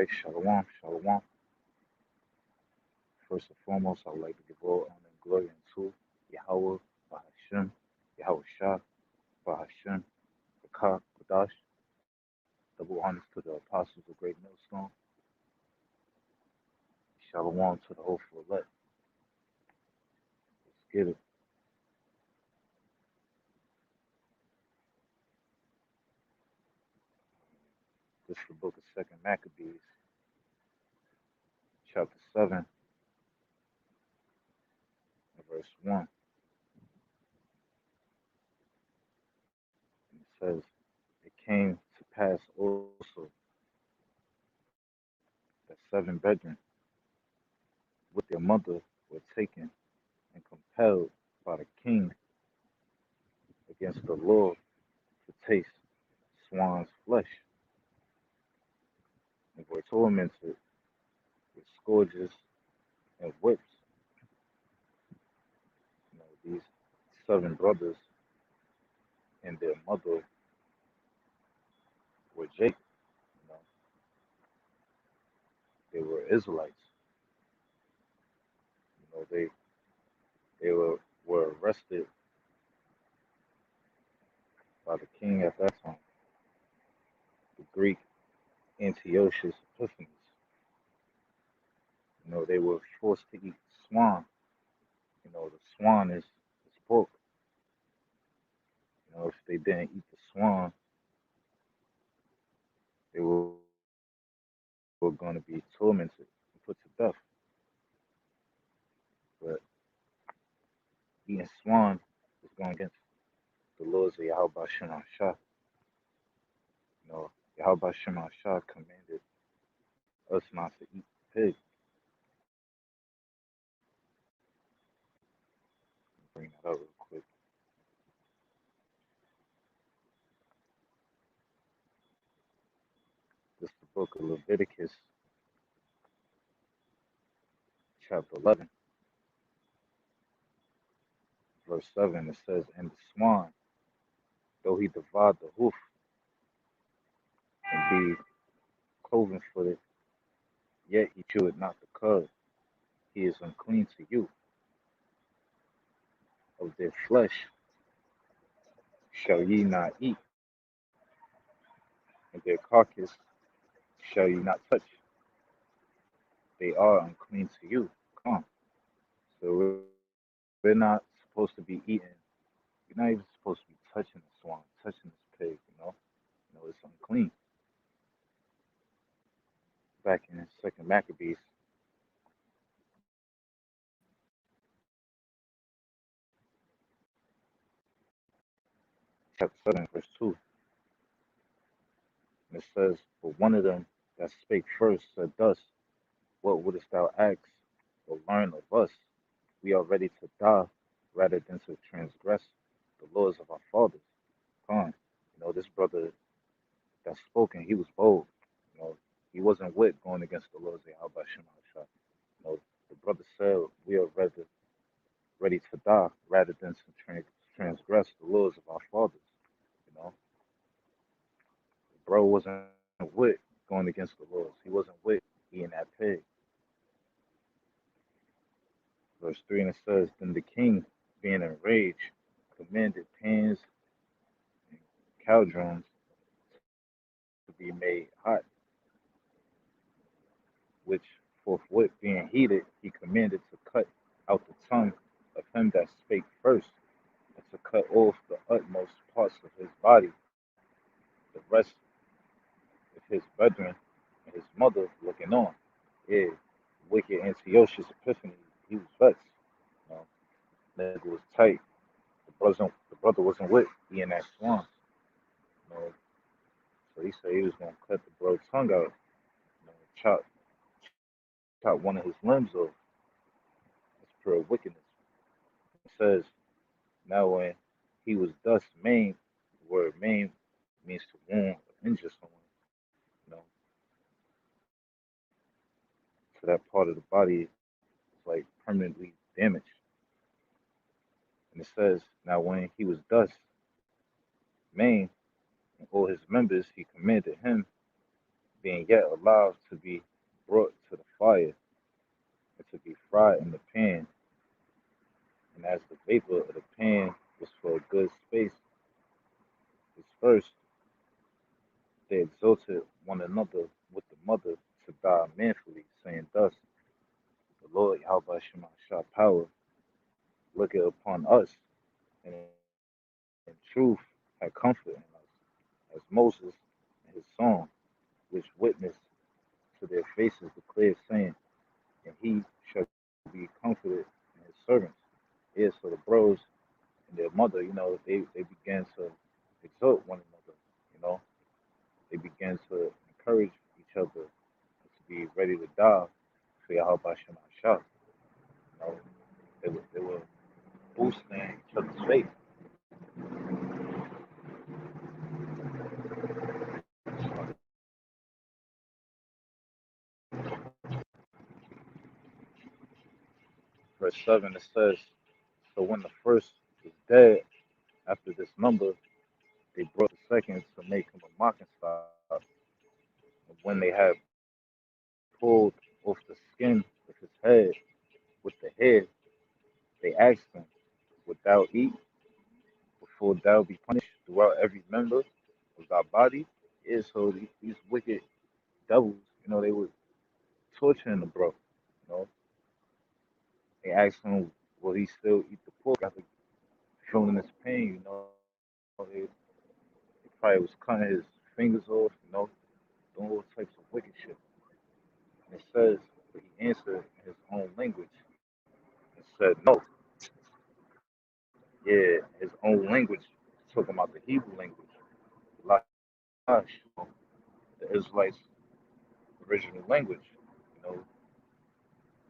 Right, Shalom, Shalom. First and foremost, I would like to give all honor and glory unto Yahweh, BAHASHAM, Yahweh Shah, BAHASHAM, QADASH. Double honors to the apostles of Great Millstone. Shalom to the hopeful elect. Let's get it. This is the book of Second Maccabees, chapter 7, and verse 1. And it says, "It came to pass also that 7 brethren with their mother were taken and compelled by the king against the law to taste swine's flesh, and were tormented with scourges and whips." These 7 brothers and their mother were Jacob. You know, they were Israelites. They were arrested by the king at that time, the Greek Antiochus Epiphanes. They were forced to eat swan. The swan is pork. If they didn't eat the swan, they were going to be tormented and put to death. But eating swan is going against the laws of Yahweh Shema Shah. Yahweh Shema Shah commanded us not to eat pig. Bring that up real quick. This is the book of Leviticus, chapter 11, verse 7. It says, "And the swan, though he divide the hoof and be cloven footed, yet he cheweth not the cud. He is unclean to you. Of their flesh shall ye not eat, and their carcass shall ye not touch. They are unclean to you." Come on. So we're not supposed to be eating. You're not even supposed to be touching the swan, touching this pig. It's unclean. Back in Second Maccabees, chapter 7, verse 2, and it says, "But one of them that spake first said thus, What wouldest thou ask or learn of us? We are ready to die rather than to transgress the laws of our fathers." Come on. This brother that spoken, he was bold. He wasn't with going against the laws of Yahweh Shema Shah. The brother said, "We are ready to die rather than to transgress the laws of our fathers." You know, the bro wasn't with going against the laws. He wasn't with eating that pig. Verse 3, and it says, "Then the king, being enraged, commanded pans and caldrons to be made hot, which forthwith being heated, he commanded to cut out the tongue of him that spake first, and to cut off the utmost parts of his body. The rest of his brethren and his mother looking on." Yeah, wicked Antiochus Epiphanes, he was vexed. You know, nigga was tight. The brother wasn't with eating that swan. You know, so he said he was gonna cut the bro's tongue out. Chop one of his limbs off. That's pure wickedness. It says, "Now when he was thus maimed," the word maimed means to wound or injure someone. You know, so that part of the body is like permanently damaged. And it says, "Now when he was thus maimed and all his members, he commanded him being yet alive to be brought to the fire and to be fried in the pan. And as the vapor of the pan was for a good space dispersed, they exalted one another with the mother to die manfully, saying thus, the Lord Yahweh Shema Shah power looketh upon us, and in truth had comfort in us, as Moses in his song, which witnessed to their faces declared, saying, and he shall be comforted in his servants. Yeah, so the bros and their mother, they began to exhort one another, you know, they began to encourage each other to be ready to die for Yahweh Shema Shah. You know, they were boosting each other's faith. Verse 7 it says, so when the first was dead after this number, they brought the second to make him a mocking stock. And when they had pulled off the skin of his head with the hair, they asked him, would thou eat before thou be punished throughout every member of thy body? Yeah, so these wicked devils, they were torturing the bro. You know, they asked him, will he still eat the pork after feeling this pain? They probably was cutting his fingers off, doing all types of wicked shit. And it says, but he answered in his own language and said, no, yeah, his own language, talking about the Hebrew language, Lash, the Israelites' original language. You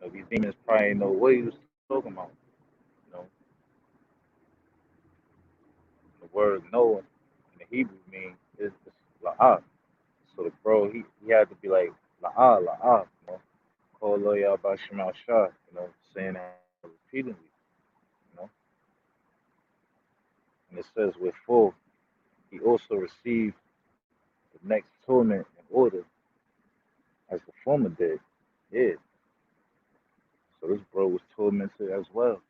know, these demons probably ain't know what he was talking about. You know, the word Noah in the Hebrew means is La'ah. So the bro, he had to be like La'ah, La'ah, call Loya Bashim al Shah, saying that repeatedly, you know. And it says, wherefore he also received the next torment in order as the former did. Yeah. So this bro was tormented as well.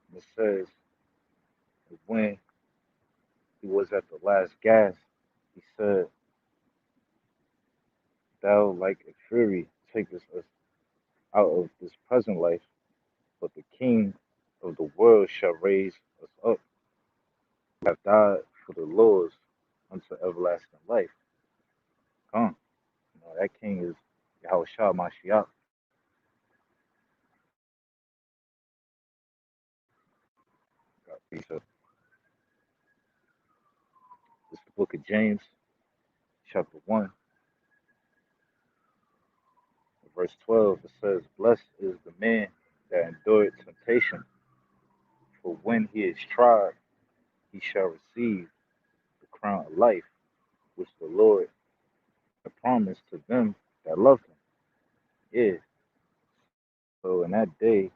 And it says, when he was at the last gasp, he said, thou like a fury takest us out of this present life, but the King of the world shall raise us up, who have died for the laws unto everlasting life. Come. That king is Yahushua Mashiach. God peace up. This is the book of James, chapter 1, verse 12. It says, blessed is the man that endured temptation, for when he is tried, he shall receive the crown of life, which the Lord had promised to them that love him. Yeah. So in that day,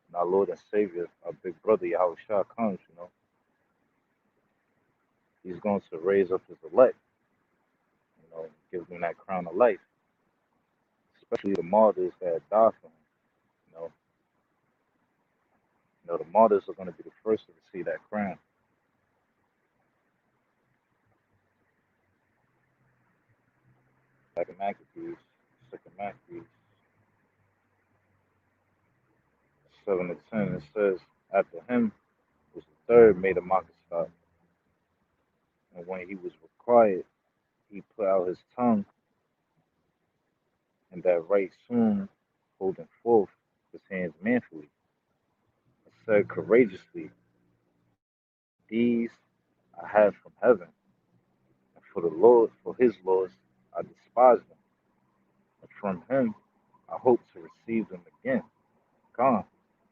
when our Lord and Savior, our big brother Yahushua comes, he's going to raise up his elect, give them that crown of life, especially the martyrs that die for him. You know, the martyrs are going to be the first to receive that crown. Second Maccabees, Second Maccabees, 7 to 10. It says, after him was the third made a mock stop, and when he was required, he put out his tongue, and that right soon, holding forth his hands manfully, and said courageously, these I have from heaven, and for the Lord, for his laws, I despise them, and from him I hope to receive them again. Come.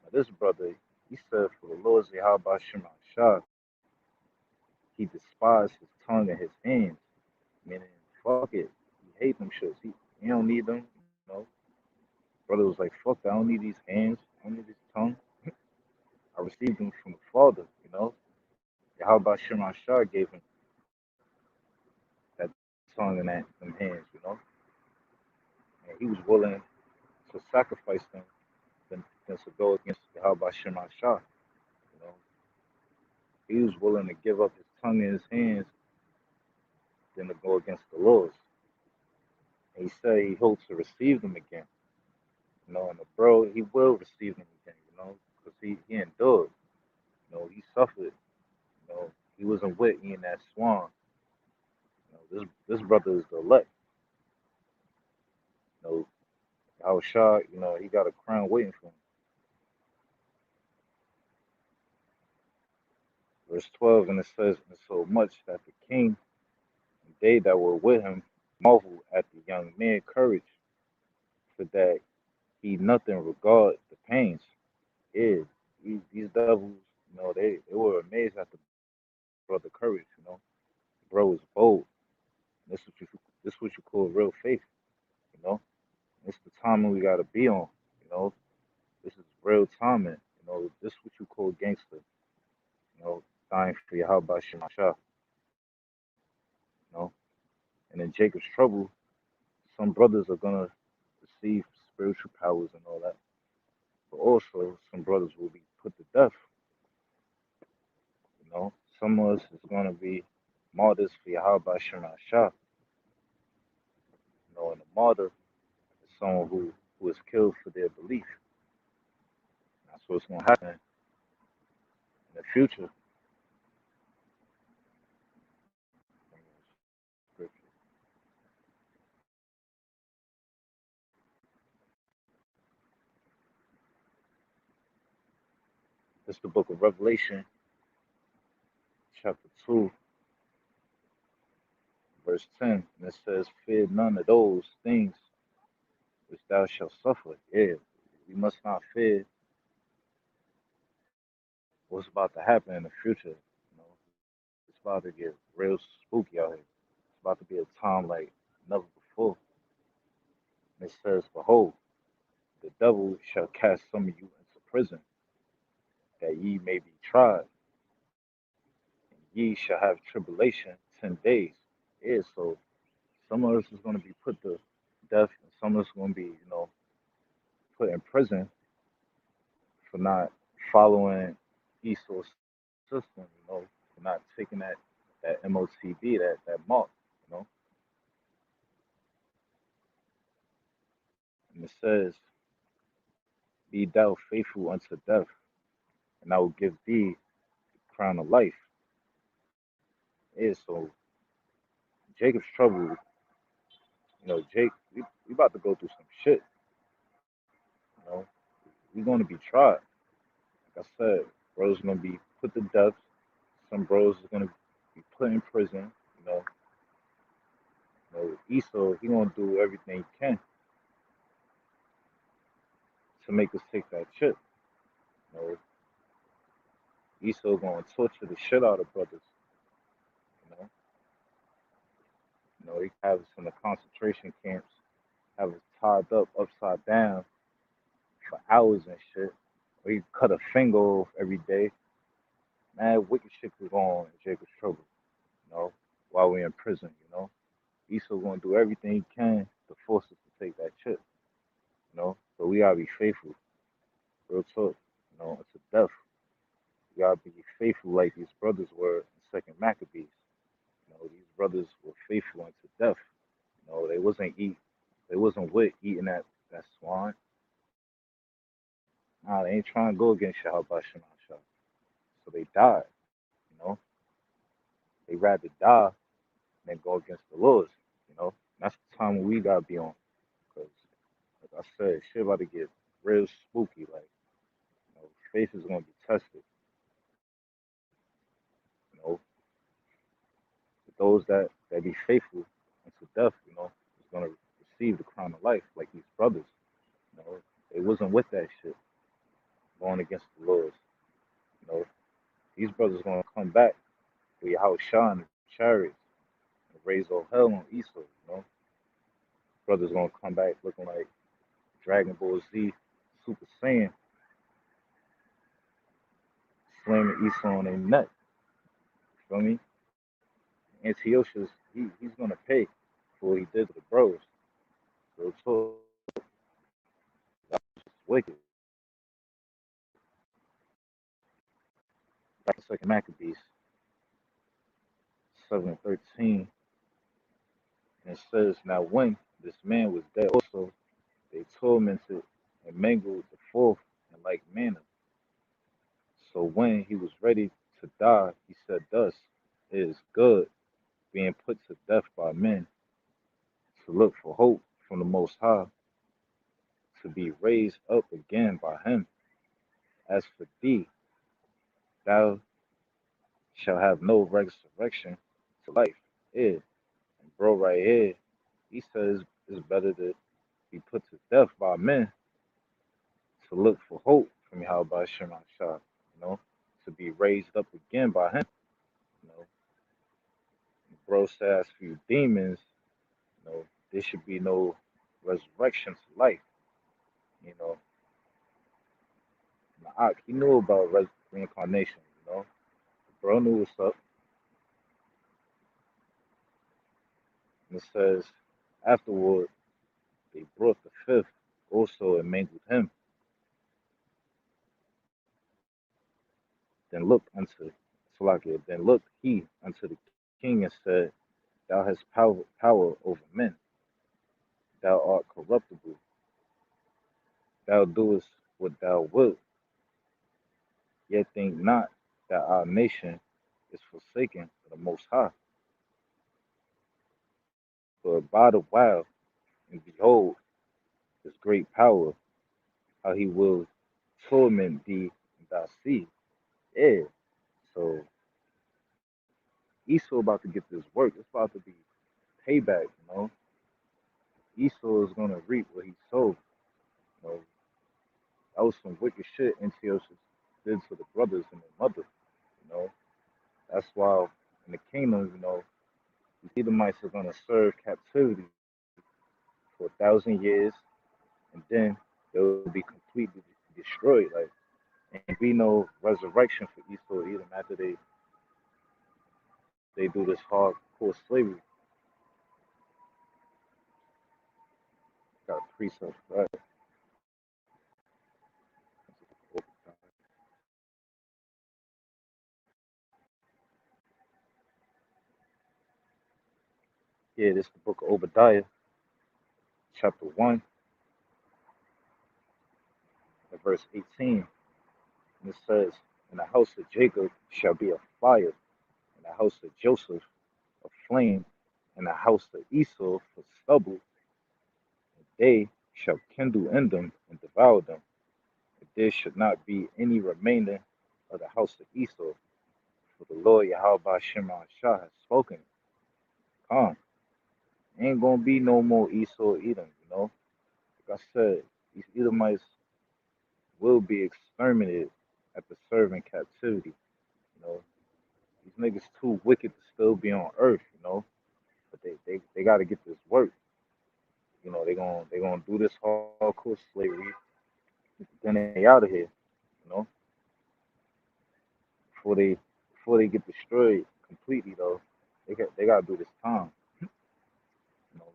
Now this brother, he said, for the Lord's Yahweh Shema Shah, he despised his tongue and his hands, meaning, fuck it. He hate them shits. He don't need them, Brother was like, fuck that. I don't need these hands. I don't need this tongue. I received them from the Father. Yahweh Shema Shah gave him that tongue and that in them hands, and he was willing to sacrifice them than to go against Yahawashi Shah. You know, he was willing to give up his tongue and his hands than to go against the laws. And he said he hopes to receive them again. And the bro, he will receive them again, because he endured. He suffered. He wasn't with eating that swan. This brother is the elect. You know, Al Shah, he got a crown waiting for him. Verse 12, and it says, and so much that the king and they that were with him marveled at the young man's courage, for that he nothing regard the pains. Yeah, these devils, they were amazed at the brother courage. Bro is bold. This what you call real faith. You know, it's the timing we gotta be on. You know, this is real timing. This what you call gangster. Dying for your how about Shah. You know, and in Jacob's trouble, some brothers are gonna receive spiritual powers and all that, but also some brothers will be put to death. Some of us is gonna be martyrs for Yahweh Shah. And a martyr is someone who is killed for their belief. That's what's gonna happen in the future. It's the book of Revelation, chapter 2, verse 10, and it says, "Fear none of those things which thou shalt suffer." Yeah, we must not fear what's about to happen in the future. It's about to get real spooky out here. It's about to be a time like never before. And it says, "Behold, the devil shall cast some of you into prison, that ye may be tried, and ye shall have tribulation 10 days." Yeah, so some of us is going to be put to death, and some of us going to be, put in prison for not following Esau's system, for not taking that MOTB, that mark, you know. And it says, "Be thou faithful unto death, and I will give thee the crown of life." Yeah, so Jacob's trouble, Jake, we about to go through some shit, you know. We're going to be tried. Like I said, bro's going to be put to death. Some bros is going to be put in prison, you know. Esau, he going to do everything he can to make us take that chip. You know, Esau going to torture the shit out of brothers. You know, he have us in the concentration camps, have us tied up upside down for hours and shit. Or he cut a finger off every day. Man, wicked shit was on in Jacob's trouble. While we're in prison. Esau going to do everything he can to force us to take that chip. But we gotta be faithful. Real talk. It's a death. We gotta be faithful like these brothers were in Second Maccabees. These brothers were faithful unto death. They wasn't with eating that swine. Nah, they ain't trying to go against Yahawashi. So they died. You know, they rather die than go against the laws. That's the time when we gotta be on. Cause like I said, shit about to get real spooky. Like, faith is gonna be tested. You know, those that be faithful unto death, is gonna receive the crown of life, like these brothers. They wasn't with that shit, going against the laws. You know, these brothers gonna come back with Yahweh Shah and the chariots and raise all hell on Esau. Brothers gonna come back looking like Dragon Ball Z, Super Saiyan, slamming Esau on their neck. You feel me? Antiochus, he's gonna pay what he did to the bros. Real talk. That was wicked. Back in Second Maccabees, 7:13, and it says, "Now when this man was dead also, they tormented and mangled the fourth in like manner. So when he was ready to die, he said thus, it is good, being put to death by men, to look for hope from the Most High, to be raised up again by him. As for thee, thou shalt have no resurrection to life." Yeah, and bro, right here, he says it's better to be put to death by men, to look for hope from Yahweh Shema Shah, to be raised up again by him. You know, bro says for you demons, there should be no resurrection to life. You know, Ma'ak, he knew about reincarnation. Bro knew what's up. And it says, afterward, they brought the fifth also and mangled him. Then looked unto Salakia, then looked he unto the king and said, "Thou hast power over men. Thou art corruptible. Thou doest what thou wilt. Yet think not that our nation is forsaken of the Most High. For abide a while, and behold his great power, how he will torment thee and thy seed." Yeah. So Esau about to get this work. It's about to be payback. Esau is gonna reap what he sowed. You know, that was some wicked shit Antiochus did to the brothers and their mother. You know, that's why in the kingdom, the Edomites are gonna serve captivity for 1,000 years, and then they'll be completely destroyed. Like, and be no resurrection for Esau Edom after they do this hardcore slavery. Got a precept for that. Yeah, this is the book of Obadiah, chapter 1, and verse 18. And it says, "In the house of Jacob shall be a fire, in the house of Joseph a flame, in the house of Esau for stubble, and they shall kindle in them and devour them. But there should not be any remainder of the house of Esau, for the Lord Yahweh Shema Shah has spoken. Come, ain't gonna be no more Esau Edom. Like I said, these Edomites will be exterminated after serving captivity. You know, these niggas too wicked to still be on earth. But they got to get this work. They gonna do this hardcore slavery, then they out of here. You know, before they before they get destroyed completely though, they gotta do this time. You know,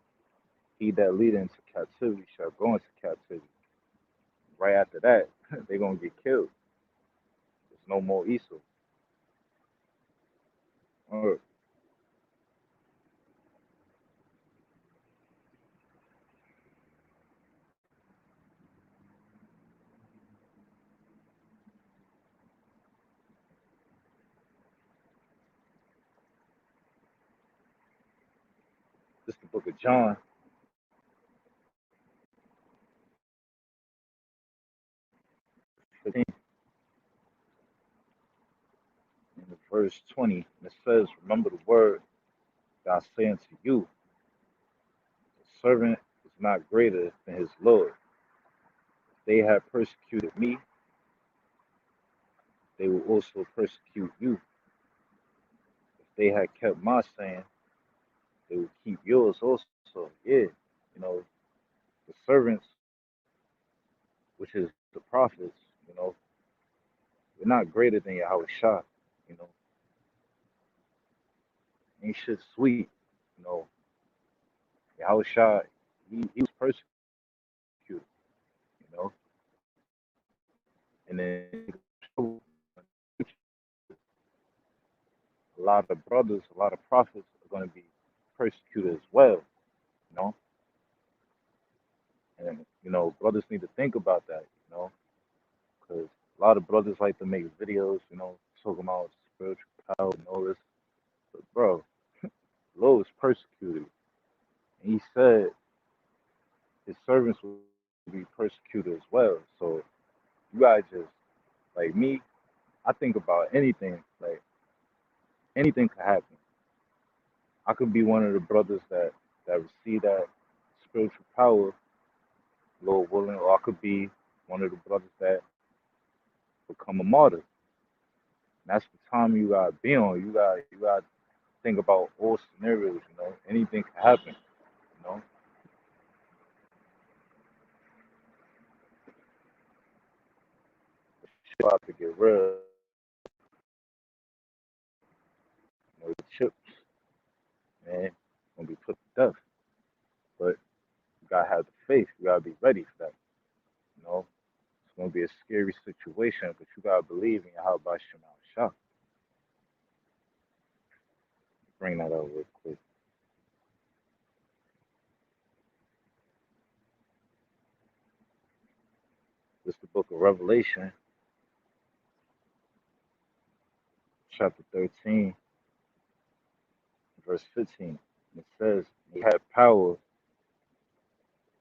he that lead into captivity shall go into captivity. Right after that, they gonna get killed. There's no more Esau. This is the book of John, 15, in verse 20, and it says, "Remember the word that I say unto you, the servant is not greater than his Lord. If they have persecuted me, they will also persecute you. If they had kept my saying, they will keep yours also." Yeah, you know, the servants, which is the prophets, you know, we're not greater than Yahweh Shah. You know, ain't shit sweet. You know, Yahushua, he was persecuted, you know, and then a lot of brothers, a lot of prophets are going to be persecuted as well, you know, and brothers need to think about that, because a lot of brothers like to make videos, talking about spiritual power and all this, but bro, the Lord was persecuted, and He said His servants will be persecuted as well. So you guys just like me, I think about anything, like anything could happen. I could be one of the brothers that receive that spiritual power, Lord willing, or I could be one of the brothers that become a martyr. And that's the time you gotta be on. You gotta think about all scenarios. Anything can happen. You know, shit about to get real. The chips, man, gonna be put to death. But you gotta have the faith. You gotta be ready for that. You know, it's gonna be a scary situation, but you gotta believe in how BAHASHAM shot. Bring that up real quick. This is the book of Revelation, chapter 13, verse 15. It says, He had power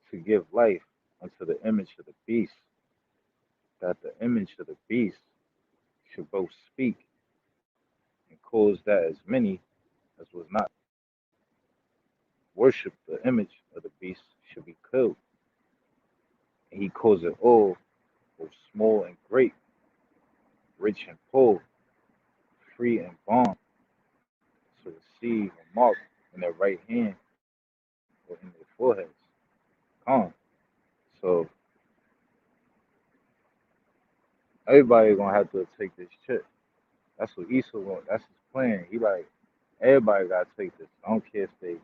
to give life unto the image of the beast, that the image of the beast should both speak and cause that as many as was not worship the image of the beast should be killed. And he caused it all, both small and great, rich and poor, free and bond, to receive a mark in their right hand or in their foreheads. Come. So everybody gonna have to take this chip. That's what Esau want. That's his plan. He like everybody gotta take this. I don't care if they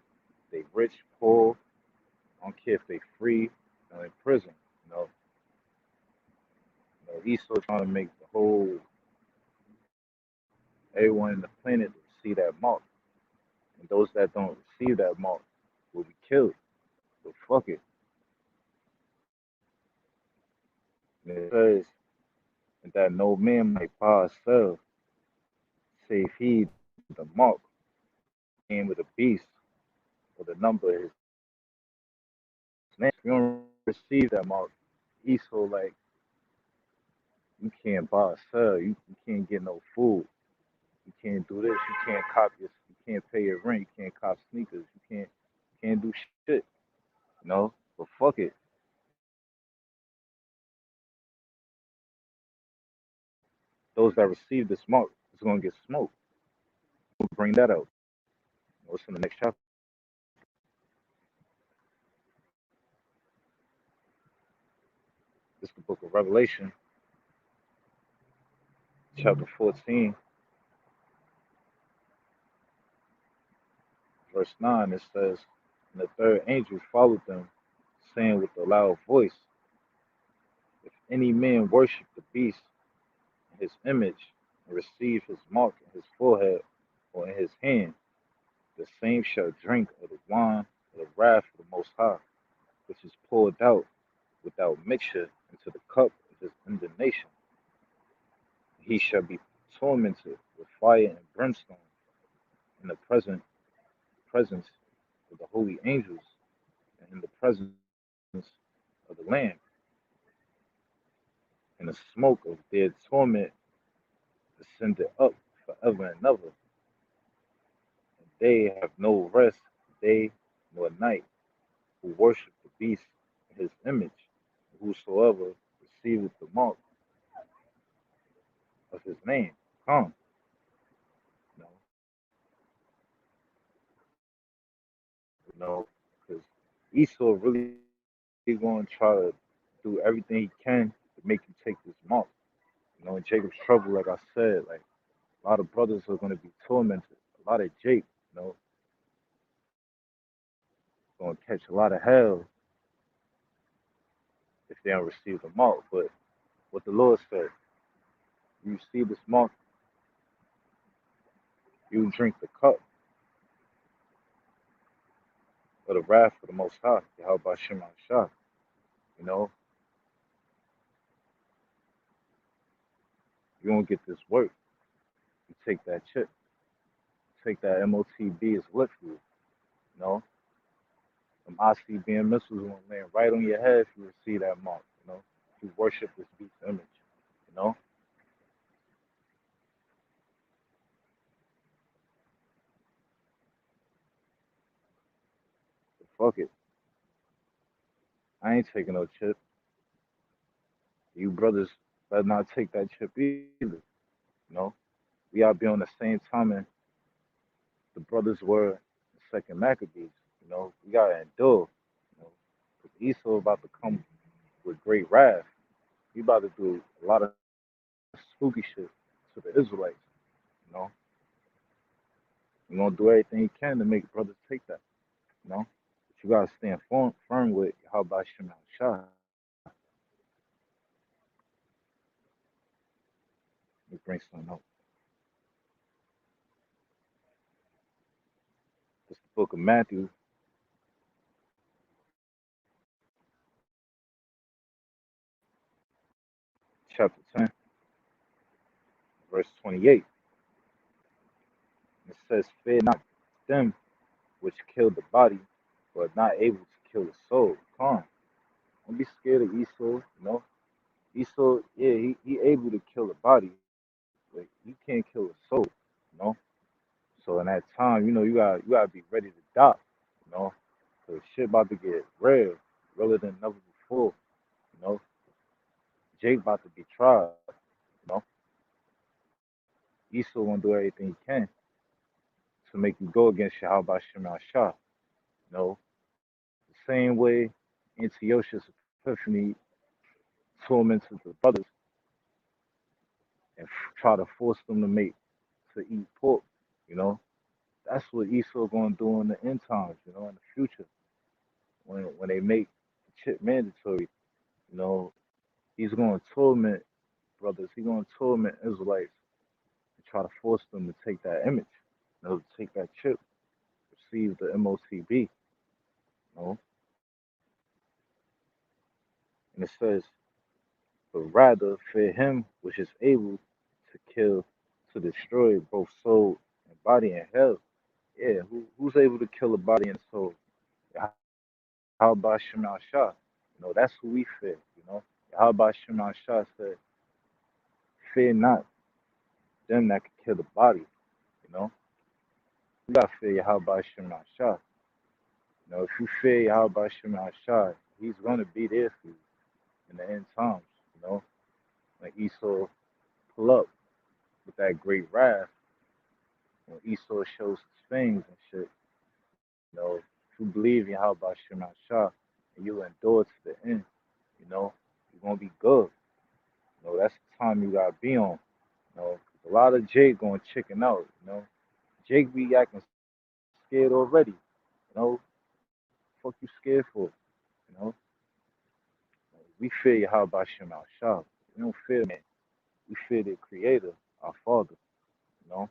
rich, poor. I don't care if they free or in prison. You know, Esau trying to make the whole everyone in the planet see that mark, and those that don't receive that mark will be killed. So fuck it. And it says that no man might buy or sell, save he the mark came with a beast or the number of his name. If you don't receive that mark, Esau like you can't buy or sell. You can't get no food. You can't do this. You can't cop your. You can't pay your rent. You can't cop sneakers. You can't do shit. But fuck it. Those that receive this mark is gonna get smoked. We'll bring that out. What's in the next chapter? This is the book of Revelation, chapter 14, verse 9. It says, "And the third angel followed them, saying with a loud voice, If any man worship the beast and his image, and receive his mark in his forehead or in his hand, the same shall drink of the wine of the wrath of the Most High, which is poured out without mixture into the cup of his indignation. He shall be tormented with fire and brimstone in the presence of the holy angels and in the presence of the Lamb, and the smoke of their torment ascended up forever and ever. And they have no rest day nor night who worship the beast and his image, whosoever receiveth the mark of his name. Come, you know, because Esau really going to try to do everything he can to make you take this mark. In Jacob's trouble, like I said, like a lot of brothers are going to be tormented. A lot of Jake, you know, Gonna catch a lot of hell if they don't receive the mark. But what the Lord said, you receive this mark, you drink the cup of the wrath of the Most High, Yahweh Shema Shah. You know, you don't get this work. You take that chip, take that MOTB is lit for you. You know, them ICBM missiles will land right on your head if you receive that mark. You know, if you worship this beast image. You know, but fuck it. I ain't taking no chip. You brothers better not take that chip either. You know, we ought to be on the same timing the brothers were in Second Maccabees. You know, we gotta endure. You know, because Esau about to come with great wrath. He about to do a lot of spooky shit to the Israelites. You know, he gonna do everything he can to make brothers take that. You know, but you gotta stand firm with how about Shema Shah. Let me bring something up. It's the book of Matthew, chapter 10, verse 28. It says, "Fear not them which kill the body, but not able to kill the soul." Come on, don't be scared of Esau. You know, Esau, yeah, he able to kill the body, but he can't kill the soul. You know, so in that time, you gotta be ready to die. You know, cause shit about to get real, realer than never before. You know, Jake about to be tried. You know, Esau gonna do everything he can to make you go against Yahweh Shema Shah. You know, the same way Antiochus Epiphany tormented the brothers and try to force them to eat pork. You know, that's what Esau gonna do in the end times. You know, in the future when they make the chip mandatory. You know, he's gonna torment brothers. He's gonna torment Israelites and try to force them to take that image. You know, to take that chip, receive the MOTB. You know, and it says, but rather fear him which is able to kill, to destroy both soul and body in hell. Yeah, who's able to kill a body and soul? How about Shema Shah? You know, that's who we fear, you know. How about Shema Shah said, fear not them that can kill the body, you know. You gotta fear how about Shema Shah. You know, if you fear how about Shema Shah, he's gonna be there for you in the end times, you know. When Esau pull up with that great wrath, when Esau shows his fangs and shit, you know, if you believe in how about Shema Shah and you endure to the end, you know, you're gonna be good. You know, that's the time you gotta be on. You know, a lot of Jake going chicken out. You know, Jake be acting scared already. You know, fuck you scared for? You know, we fear Yahweh Shem Al Shah. We don't fear man. We fear the Creator, our Father. You know,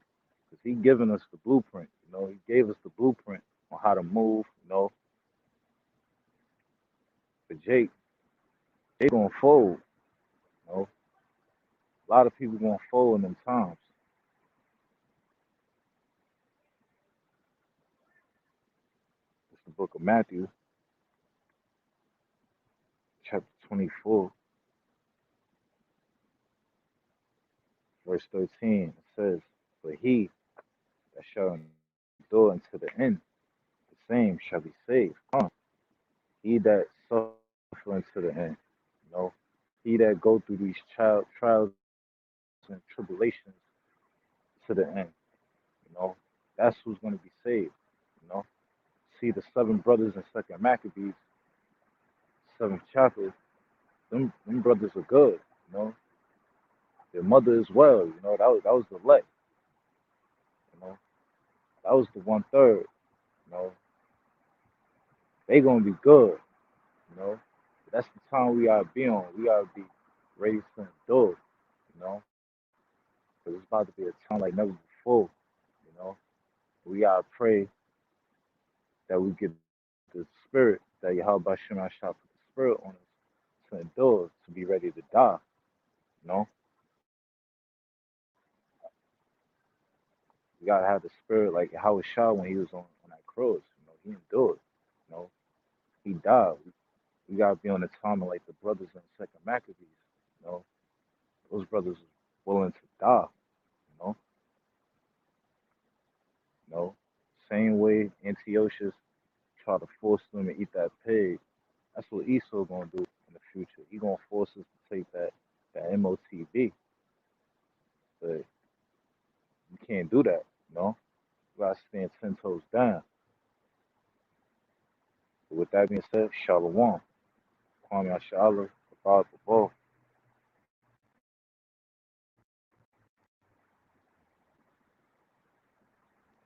because He given us the blueprint. You know, He gave us the blueprint on how to move. You know, but Jake, they gonna fold. You know, a lot of people gonna fold in them times. It's the book of Matthew, chapter 24, verse 13. It says, "But he that shall endure unto the end, the same shall be saved." He that suffer unto the end, you know, he that go through these trials and tribulations to the end, you know, that's who's going to be saved. You know, see the seven brothers in Second Maccabees, seventh chapter. Them brothers are good. You know, their mother as well. You know, that was the elect. You know, that was the 1/3. You know, they gonna be good, you know. That's the time we gotta be on. We gotta be ready to endure, you know, because it's about to be a time like never before, you know. We gotta pray that we get the spirit, that Yahweh Shem shall put the spirit on us to endure, to be ready to die, you know. We gotta have the spirit like Yahweh Shah when he was on that cross, you know, he endured, you know, he died. We gotta be on the time of like the brothers in Second Maccabees, you know. Those brothers was willing to die, you know, you know. Same way Antiochus tried to force them to eat that pig. That's what Esau gonna do in the future. He gonna force us to take that MOTB, but you can't do that, you know. You gotta stand 10 toes down. But with that being said, Shalom. Kwame Ashala, about the ball.